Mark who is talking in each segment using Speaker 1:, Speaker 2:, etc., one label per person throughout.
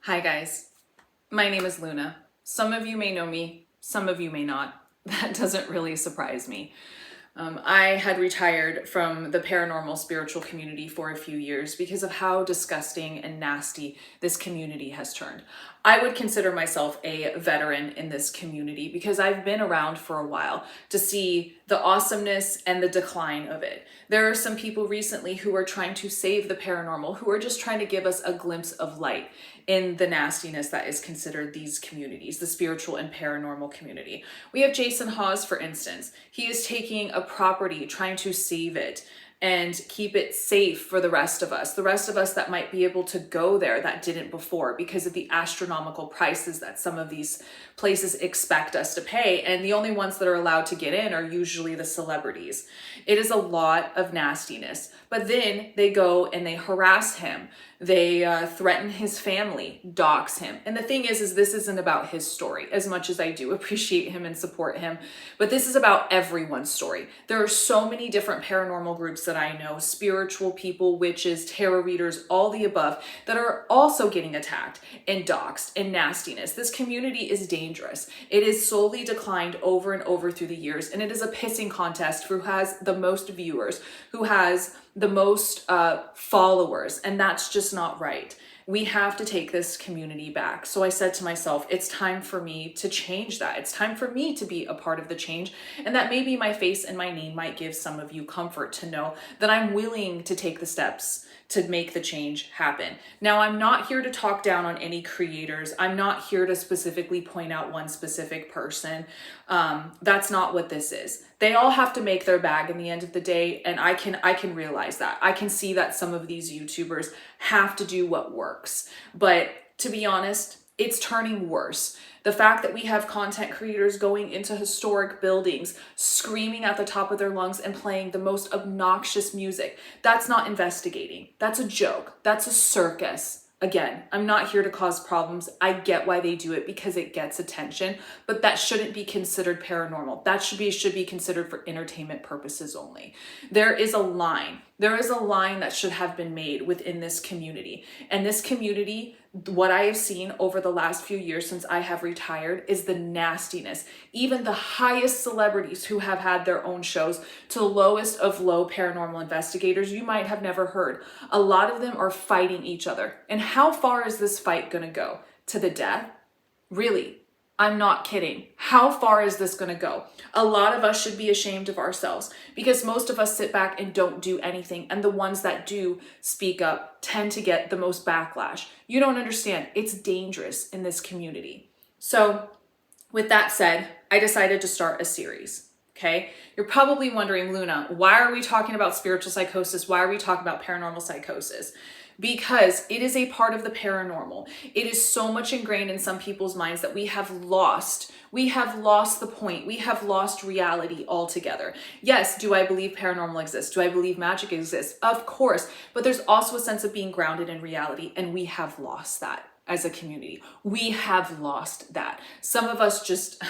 Speaker 1: Hi guys, my name is Luna. Some of you may know me, some of you may not. That doesn't really surprise me. I had retired from the paranormal spiritual community for a few years because of how disgusting and nasty this community has turned. I would consider myself a veteran in this community because I've been around for a while to see the awesomeness and the decline of it. There are some people recently who are trying to save the paranormal, who are just trying to give us a glimpse of light in the nastiness that is considered these communities, the spiritual and paranormal community. We have Jason Hawes, for instance. He is taking a property, trying to save it and keep it safe for the rest of us that might be able to go there that didn't before because of the astronomical prices that some of these places expect us to pay. And the only ones that are allowed to get in are usually the celebrities. It is a lot of nastiness. But then they go and they harass him. They threaten his family, dox him. And the thing is this isn't about his story, as much as I do appreciate him and support him. But this is about everyone's story. There are so many different paranormal groups that I know, spiritual people, witches, tarot readers, all the above, that are also getting attacked and doxed and nastiness. This community is dangerous. It is slowly declined over and over through the years. And it is a pissing contest for who has the most viewers, who has the most followers, and that's just not right. We have to take this community back. So I said to myself, it's time for me to change that. It's time for me to be a part of the change, and that maybe my face and my name might give some of you comfort to know that I'm willing to take the steps to make the change happen. Now, I'm not here to talk down on any creators. I'm not here to specifically point out one specific person. That's not what this is. They all have to make their bag in the end of the day, and I can realize that. I can see that some of these YouTubers have to do what works. But to be honest, it's turning worse. The fact that we have content creators going into historic buildings, screaming at the top of their lungs and playing the most obnoxious music, that's not investigating. That's a joke. That's a circus. Again, I'm not here to cause problems. I get why they do it because it gets attention, but that shouldn't be considered paranormal. That should be considered for entertainment purposes only. There is a line. There is a line that should have been made within this community. And this community, what I have seen over the last few years since I have retired, is the nastiness. Even the highest celebrities who have had their own shows to the lowest of low paranormal investigators you might have never heard. A lot of them are fighting each other. And how far is this fight going to go? To the death? Really? I'm not kidding. How far is this going to go? A lot of us should be ashamed of ourselves because most of us sit back and don't do anything. And the ones that do speak up tend to get the most backlash. You don't understand. It's dangerous in this community. So with that said, I decided to start a series. Okay. You're probably wondering, Luna, why are we talking about spiritual psychosis? Why are we talking about paranormal psychosis? Because it is a part of the paranormal. It is so much ingrained in some people's minds that we have lost the point. We have lost reality altogether. Yes, do I believe paranormal exists? Do I believe magic exists? Of course, but there's also a sense of being grounded in reality, and we have lost that as a community. We have lost that. Some of us just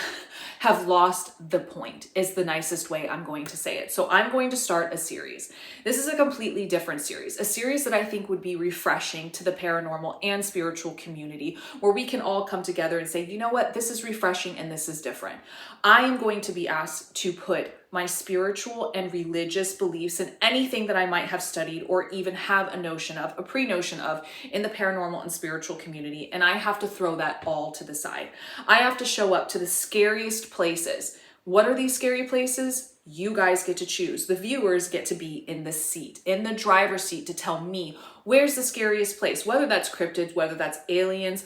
Speaker 1: have lost the point, is the nicest way I'm going to say it. So I'm going to start a series. This is a completely different series, a series that I think would be refreshing to the paranormal and spiritual community, where we can all come together and say, you know what, this is refreshing and this is different. I am going to be asked to put my spiritual and religious beliefs and anything that I might have studied or even have a pre-notion of in the paranormal and spiritual community. And I have to throw that all to the side. I have to show up to the scariest places. What are these scary places? You guys get to choose. The viewers get to be in the seat, in the driver's seat, to tell me where's the scariest place, whether that's cryptids, whether that's aliens,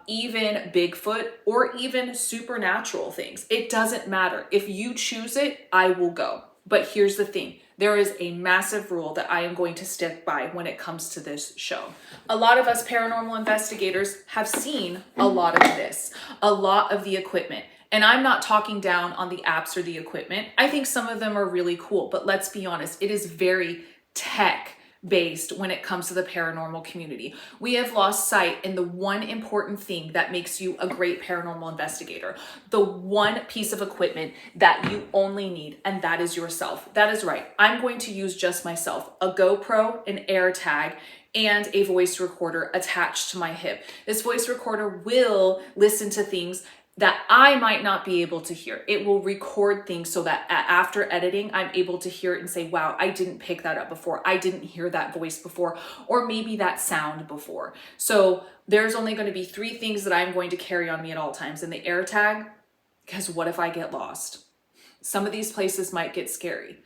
Speaker 1: even Bigfoot, or even supernatural things. It doesn't matter. If you choose it, I will go. But here's the thing. There is a massive rule that I am going to stick by when it comes to this show. A lot of us paranormal investigators have seen a lot of this, a lot of the equipment. And I'm not talking down on the apps or the equipment. I think some of them are really cool, but let's be honest, it is very tech based when it comes to the paranormal community. We have lost sight in the one important thing that makes you a great paranormal investigator. The one piece of equipment that you only need, and that is yourself. That is right. I'm going to use just myself, a GoPro, an AirTag, and a voice recorder attached to my hip. This voice recorder will listen to things that I might not be able to hear. It will record things so that after editing, I'm able to hear it and say, wow, I didn't pick that up before. I didn't hear that voice before, or maybe that sound before. So there's only going to be 3 things that I'm going to carry on me at all times. And the AirTag, because what if I get lost? Some of these places might get scary.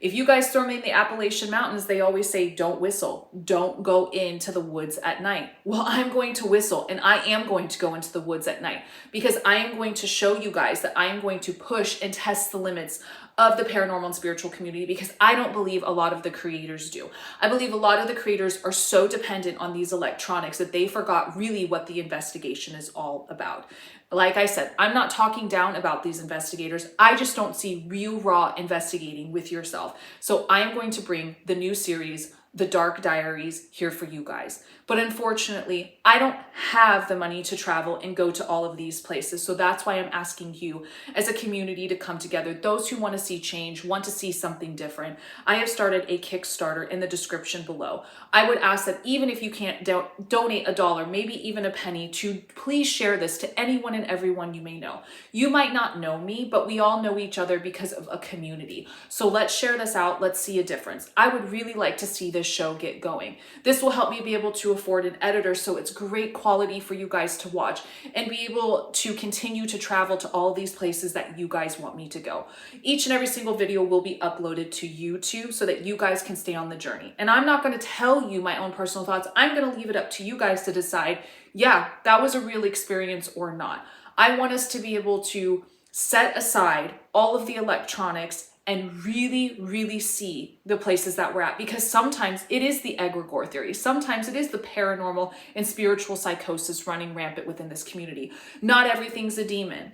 Speaker 1: If you guys storming the Appalachian Mountains, they always say, don't whistle. Don't go into the woods at night. Well, I'm going to whistle, and I am going to go into the woods at night because I am going to show you guys that I am going to push and test the limits of the paranormal and spiritual community, because I don't believe a lot of the creators do. I believe a lot of the creators are so dependent on these electronics that they forgot really what the investigation is all about. Like I said, I'm not talking down about these investigators. I just don't see real raw investigating with yourself. So I am going to bring the new series, The Dark Diaries, here for you guys. But unfortunately, I don't have the money to travel and go to all of these places. So that's why I'm asking you as a community to come together. Those who want to see change, want to see something different. I have started a Kickstarter in the description below. I would ask that even if you can't donate $1, maybe even a penny, to please share this to anyone and everyone you may know. You might not know me, but we all know each other because of a community. So let's share this out. Let's see a difference. I would really like to see this show get going. This will help me be able to afford an editor so it's great quality for you guys to watch and be able to continue to travel to all these places that you guys want me to go. Each and every single video will be uploaded to YouTube so that you guys can stay on the journey. And I'm not going to tell you my own personal thoughts. I'm going to leave it up to you guys to decide, yeah, that was a real experience or not. I want us to be able to set aside all of the electronics and really, really see the places that we're at. Because sometimes it is the egregore theory. Sometimes it is the paranormal and spiritual psychosis running rampant within this community. Not everything's a demon.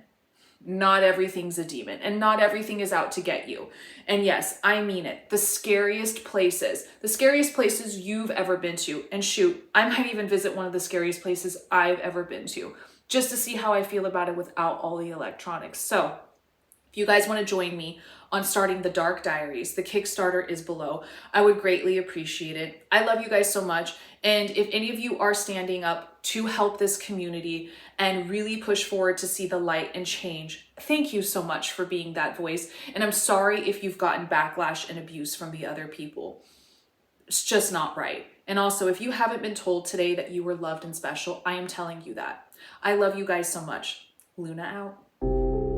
Speaker 1: Not everything's a demon. And not everything is out to get you. And yes, I mean it. The scariest places you've ever been to. And shoot, I might even visit one of the scariest places I've ever been to, just to see how I feel about it without all the electronics. So if you guys want to join me on starting the Dark Diaries, the Kickstarter is below. I would greatly appreciate it. I love you guys so much. And if any of you are standing up to help this community and really push forward to see the light and change, thank you so much for being that voice. And I'm sorry if you've gotten backlash and abuse from the other people. It's just not right. And also, if you haven't been told today that you were loved and special, I am telling you that. I love you guys so much. Luna out.